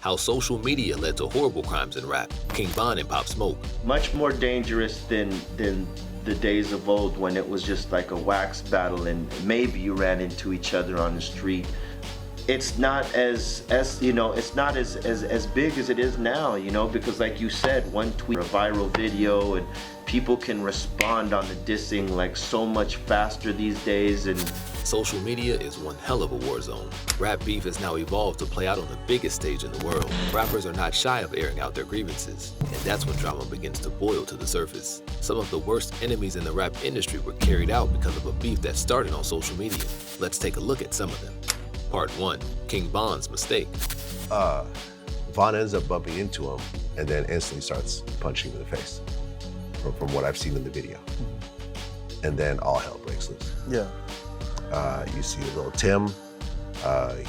how social media led to horrible crimes in rap, King Von and Pop Smoke. Much more dangerous than the days of old when it was just like a wax battle and maybe you ran into each other on the street. It's not as you know, it's not as big as it is now, you know, because like you said, one tweet, a viral video, and people can respond on the dissing like so much faster these days. And social media is one hell of a war zone. Rap beef has now evolved to play out on the biggest stage in the world. Rappers are not shy of airing out their grievances, and that's when drama begins to boil to the surface. Some of the worst enemies in the rap industry were carried out because of a beef that started on social media. Let's take a look at some of them. Part 1, King Von's mistake. Von ends up bumping into him and then instantly starts punching him in the face, from what I've seen in the video. And then all hell breaks loose. Yeah. You see little Tim,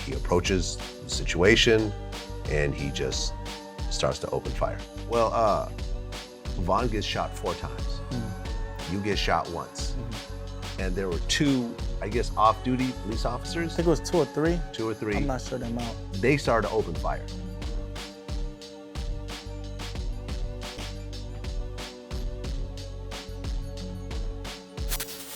he approaches the situation and he just starts to open fire. Well, Von gets shot 4 times. You get shot once. And there were 2, I guess, off-duty police officers. I think it was 2 or 3. 2 or 3. I'm not sure the amount. They started to open fire.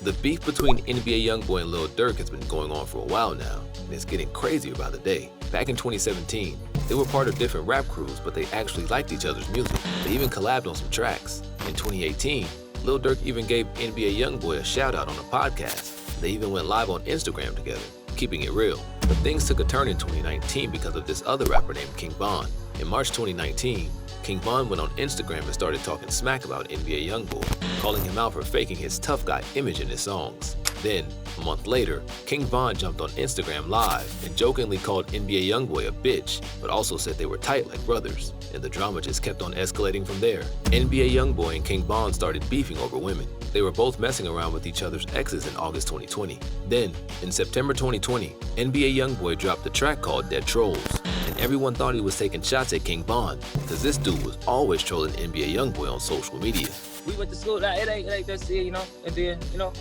The beef between NBA Youngboy and Lil Durk has been going on for a while now, and it's getting crazier by the day. Back in 2017, they were part of different rap crews, but they actually liked each other's music. They even collabed on some tracks. In 2018, Lil Durk even gave NBA Youngboy a shout out on a podcast. They even went live on Instagram together, keeping it real. But things took a turn in 2019 because of this other rapper named King Von. In March 2019, King Von went on Instagram and started talking smack about NBA Youngboy, calling him out for faking his tough guy image in his songs. Then, a month later, King Von jumped on Instagram Live and jokingly called NBA Youngboy a bitch, but also said they were tight like brothers, and the drama just kept on escalating from there. NBA Youngboy and King Von started beefing over women. They were both messing around with each other's exes in August 2020. Then, in September 2020, NBA Youngboy dropped a track called Dead Trolls, and everyone thought he was taking shots at King Von, because this dude was always trolling NBA Youngboy on social media. We went to school, it ain't that serious, you know, and then, you know,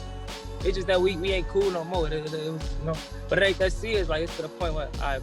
it's just that we ain't cool no more, it was, you know, but it ain't that serious, like, it's to the point where, all right,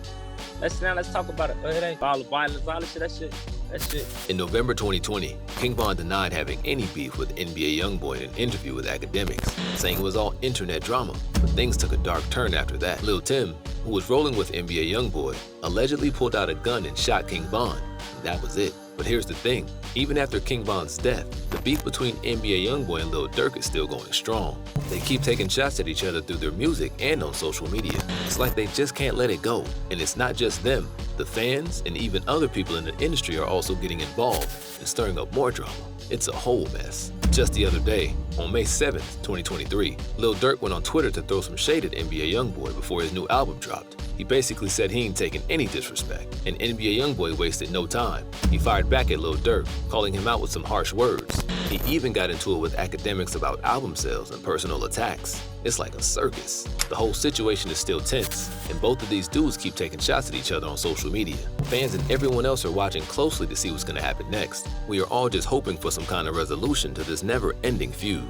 let's talk about it, but it ain't all the violence, all the shit, that shit. In November 2020, King Von denied having any beef with NBA Youngboy in an interview with academics, saying it was all internet drama, but things took a dark turn after that. Lil Tim, who was rolling with NBA Youngboy, allegedly pulled out a gun and shot King Von, and that was it. But here's the thing, even after King Von's death, the beef between NBA Youngboy and Lil Durk is still going strong. They keep taking shots at each other through their music and on social media. It's like they just can't let it go. And it's not just them. The fans and even other people in the industry are also getting involved and stirring up more drama. It's a whole mess. Just the other day, on May 7th, 2023, Lil Durk went on Twitter to throw some shade at NBA Youngboy before his new album dropped. He basically said he ain't taking any disrespect, and NBA Youngboy wasted no time. He fired back at Lil Durk, calling him out with some harsh words. He even got into it with academics about album sales and personal attacks. It's like a circus. The whole situation is still tense, and both of these dudes keep taking shots at each other on social media. Fans and everyone else are watching closely to see what's gonna happen next. We are all just hoping for some kind of resolution to this never-ending feud.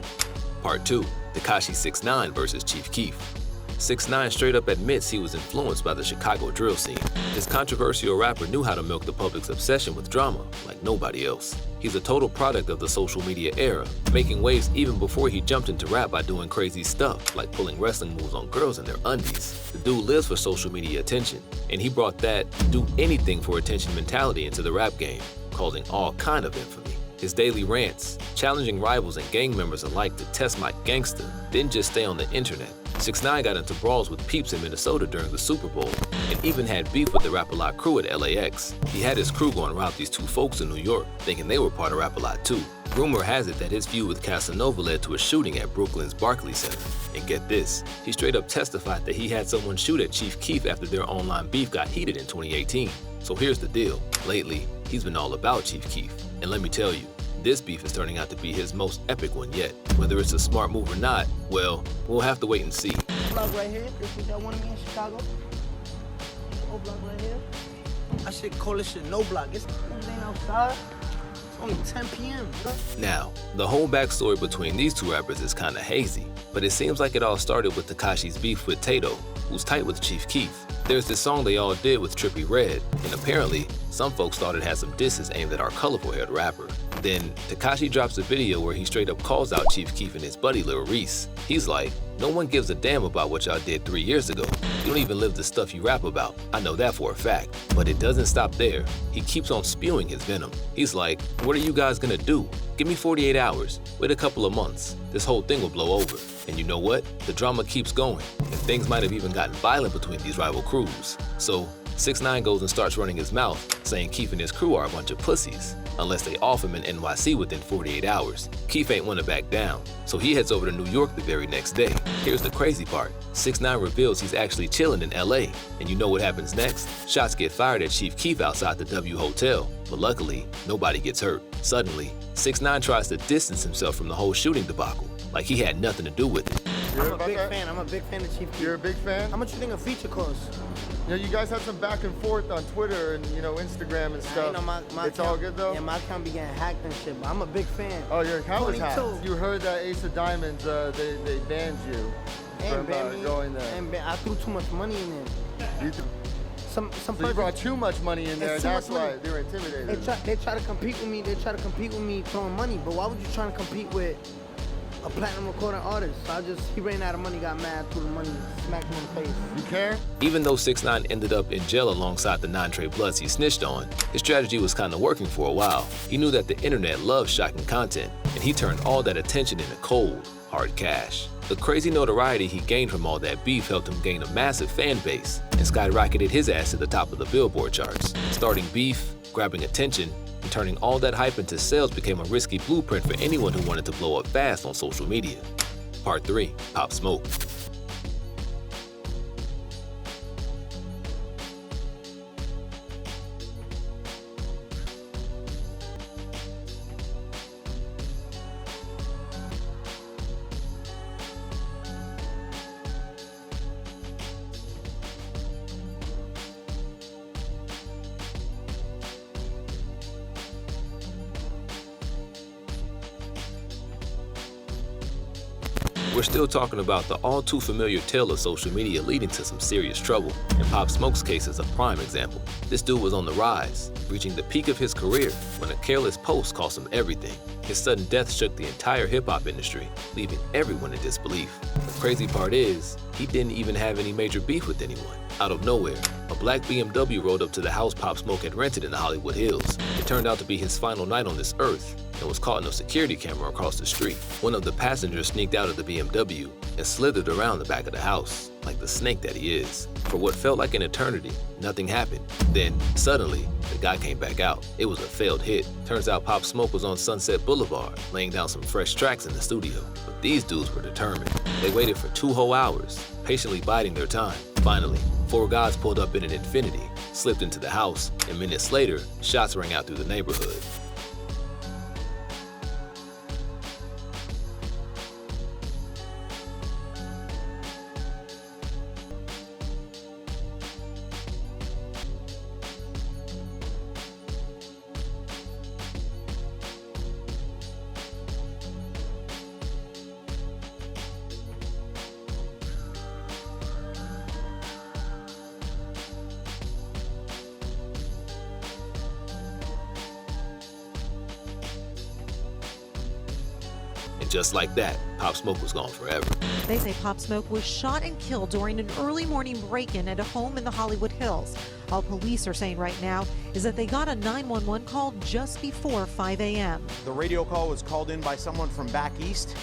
Part 2, Tekashi 6ix9ine versus Chief Keef. 6ix9ine straight up admits he was influenced by the Chicago drill scene. This controversial rapper knew how to milk the public's obsession with drama like nobody else. He's a total product of the social media era, making waves even before he jumped into rap by doing crazy stuff like pulling wrestling moves on girls in their undies. The dude lives for social media attention, and he brought that do anything for attention mentality into the rap game, causing all kind of infamy. His daily rants, challenging rivals and gang members alike to test my gangsta, didn't just stay on the internet. 6ix9ine got into brawls with peeps in Minnesota during the Super Bowl, and even had beef with the Rap-A-Lot crew at LAX. He had his crew go and rob these 2 folks in New York, thinking they were part of Rap-A-Lot too. Rumor has it that his feud with Casanova led to a shooting at Brooklyn's Barclays Center. And get this, he straight up testified that he had someone shoot at Chief Keef after their online beef got heated in 2018. So here's the deal. Lately, he's been all about Chief Keef. And let me tell you, this beef is turning out to be his most epic one yet. Whether it's a smart move or not, well, we'll have to wait and see. Block right here, this is that one of me in Chicago. Old block right here. I should call this shit no block. It's something outside. It's only 10 p.m. Now, the whole backstory between these two rappers is kinda hazy, but it seems like it all started with Tekashi's beef with Tato, who's tight with Chief Keef. There's this song they all did with Trippie Redd, and apparently, some folks thought it had some disses aimed at our colorful-haired rapper. Then, Tekashi drops a video where he straight up calls out Chief Keef and his buddy Lil Reese. He's like, "No one gives a damn about what y'all did 3 years ago. You don't even live the stuff you rap about. I know that for a fact." But it doesn't stop there. He keeps on spewing his venom. He's like, "What are you guys gonna do? Give me 48 hours. Wait a couple of months. This whole thing will blow over." And you know what? The drama keeps going, and things might have even gotten violent between these rival crews. So 6ix9ine goes and starts running his mouth, saying Keef and his crew are a bunch of pussies, unless they off him in NYC within 48 hours. Keef ain't wanna back down, so he heads over to New York the very next day. Here's the crazy part. 6ix9ine reveals he's actually chilling in LA, and you know what happens next? Shots get fired at Chief Keef outside the W Hotel, but luckily, nobody gets hurt. Suddenly, 6ix9ine tries to distance himself from the whole shooting debacle, like he had nothing to do with it. I'm a big fan. I'm a big fan of Chief Keef. You're a big fan? How much you think a feature costs? You know, you guys had some back and forth on Twitter and, you know, Instagram and stuff. My It's account, all good though? Yeah, my account be getting hacked and shit, but I'm a big fan. Oh, your account was hacked. 22. You heard that Ace of Diamonds, they banned you from going there. And I threw too much money in there. You th- Some so you person- brought too much money in there, It's too that's much why money. they were intimidated. They try to compete with me. They try to compete with me throwing money. But why would you try to compete with a platinum recording artist? So he ran out of money, got mad, threw the money, smacked him in the face. You care? Even though 6ix9ine ended up in jail alongside the 9 Trey Bloods he snitched on, his strategy was kinda working for a while. He knew that the internet loves shocking content, and he turned all that attention into cold, hard cash. The crazy notoriety he gained from all that beef helped him gain a massive fan base and skyrocketed his ass to the top of the Billboard charts. Starting beef, grabbing attention, and turning all that hype into sales became a risky blueprint for anyone who wanted to blow up fast on social media. Part 3, Pop Smoke. We're still talking about the all too familiar tale of social media leading to some serious trouble, and Pop Smoke's case is a prime example. This dude was on the rise, reaching the peak of his career when a careless post cost him everything. His sudden death shook the entire hip-hop industry, leaving everyone in disbelief. The crazy part is, he didn't even have any major beef with anyone. Out of nowhere, a black BMW rolled up to the house Pop Smoke had rented in the Hollywood Hills. It turned out to be his final night on this earth and was caught in a security camera across the street. One of the passengers sneaked out of the BMW and slithered around the back of the house, like the snake that he is. For what felt like an eternity, nothing happened. Then, suddenly, the guy came back out. It was a failed hit. Turns out Pop Smoke was on Sunset Boulevard, laying down some fresh tracks in the studio. But these dudes were determined. They waited for 2 whole hours, patiently biding their time. Finally, 4 guys pulled up in an Infiniti, slipped into the house, and minutes later, shots rang out through the neighborhood. And just like that, Pop Smoke was gone forever. They say Pop Smoke was shot and killed during an early morning break-in at a home in the Hollywood Hills. All police are saying right now is that they got a 911 call just before 5 a.m. The radio call was called in by someone from back east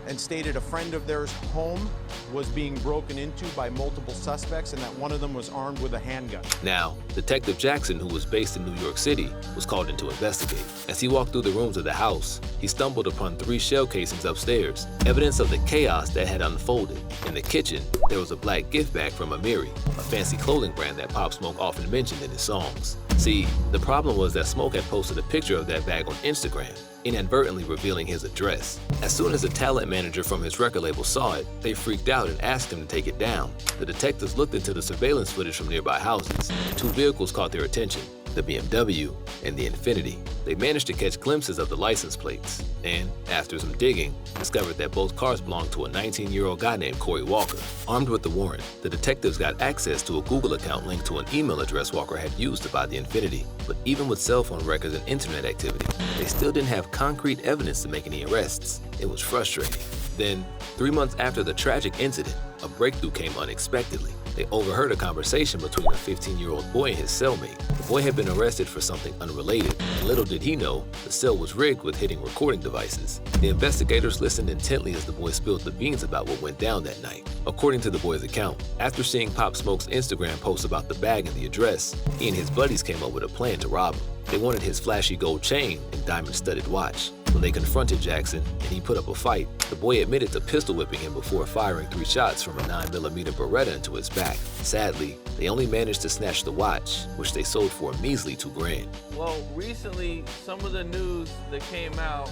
and stated a friend of theirs' home was being broken into by multiple suspects and that one of them was armed with a handgun. Now, Detective Jackson, who was based in New York City, was called in to investigate. As he walked through the rooms of the house, he stumbled upon 3 shell casings upstairs, evidence of the chaos that had unfolded. In the kitchen, there was a black gift bag from Amiri, a fancy clothing brand that Pop Smoke often mentioned in his songs. See, the problem was that Smoke had posted a picture of that bag on Instagram, inadvertently revealing his address. As soon as the talent manager from his record label saw it, they freaked out and asked him to take it down. The detectives looked into the surveillance footage from nearby houses. 2 vehicles caught their attention, the BMW, and the Infiniti. They managed to catch glimpses of the license plates, and after some digging, discovered that both cars belonged to a 19-year-old guy named Corey Walker. Armed with the warrant, the detectives got access to a Google account linked to an email address Walker had used to buy the Infiniti. But even with cell phone records and internet activity, they still didn't have concrete evidence to make any arrests. It was frustrating. Then, 3 months after the tragic incident, a breakthrough came unexpectedly. They overheard a conversation between a 15-year-old boy and his cellmate. The boy had been arrested for something unrelated, and little did he know, the cell was rigged with hidden recording devices. The investigators listened intently as the boy spilled the beans about what went down that night. According to the boy's account, after seeing Pop Smoke's Instagram post about the bag and the address, he and his buddies came up with a plan to rob him. They wanted his flashy gold chain and diamond-studded watch. When they confronted Jackson and he put up a fight, the boy admitted to pistol whipping him before firing 3 shots from a 9mm Beretta into his back. Sadly, they only managed to snatch the watch, which they sold for a measly $2 grand. Well, recently, some of the news that came out,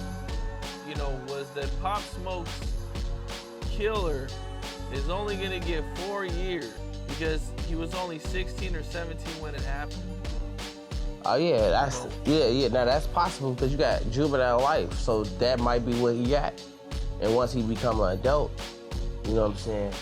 was that Pop Smoke's killer is only gonna get 4 years because he was only 16 or 17 when it happened. Oh yeah, now that's possible because you got juvenile life, so that might be what he got. And once he become an adult, you know what I'm saying,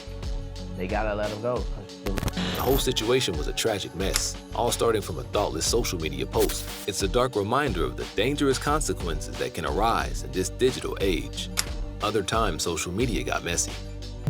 they gotta let him go. The whole situation was a tragic mess, all starting from a thoughtless social media post. It's a dark reminder of the dangerous consequences that can arise in this digital age. Other times, social media got messy.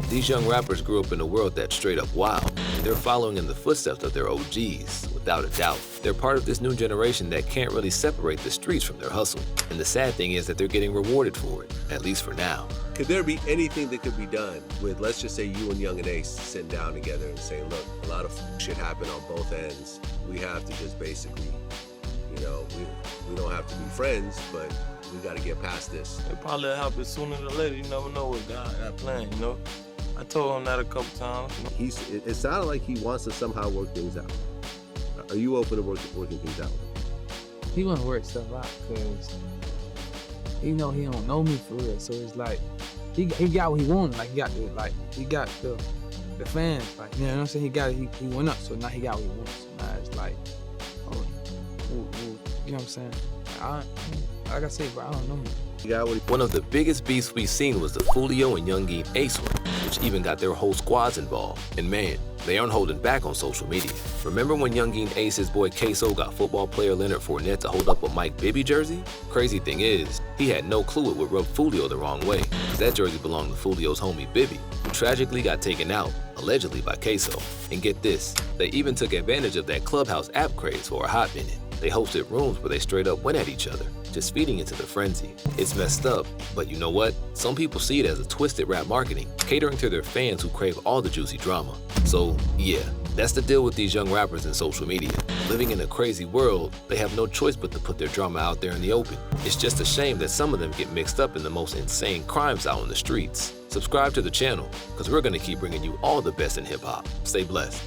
These young rappers grew up in a world that's straight up wild, and they're following in the footsteps of their OGs, without a doubt. They're part of this new generation that can't really separate the streets from their hustle. And the sad thing is that they're getting rewarded for it, at least for now. Could there be anything that could be done with, let's just say, you and Young and Ace sitting down together and saying, look, a lot of shit happened on both ends. We have to just basically, we don't have to be friends, but we got to get past this. It probably happen sooner than later. You never know what God got planned, I told him that a couple times. It sounded like he wants to somehow work things out. Are you open to working things out? He want to work stuff out because he don't know me for real. So it's like he got what he wanted. Like he got the fans. Like, you know what I'm saying? He went up. So now he got what he wants. So now it's like, you know what I'm saying? Like I said, bro, I don't know him. One of the biggest beefs we've seen was the Fulio and Youngeen Ace one, which even got their whole squads involved. And man, they aren't holding back on social media. Remember when Youngeen Ace's boy Queso got football player Leonard Fournette to hold up a Mike Bibby jersey? Crazy thing is, he had no clue it would rub Fulio the wrong way, because that jersey belonged to Fulio's homie Bibby, who tragically got taken out, allegedly by Queso. And get this, they even took advantage of that Clubhouse app craze for a hot minute. They hosted rooms where they straight up went at each other, just feeding into the frenzy. It's messed up, but you know what? Some people see it as a twisted rap marketing, catering to their fans who crave all the juicy drama. So yeah, that's the deal with these young rappers in social media. Living in a crazy world, they have no choice but to put their drama out there in the open. It's just a shame that some of them get mixed up in the most insane crimes out on the streets. Subscribe to the channel, because we're gonna keep bringing you all the best in hip hop. Stay blessed.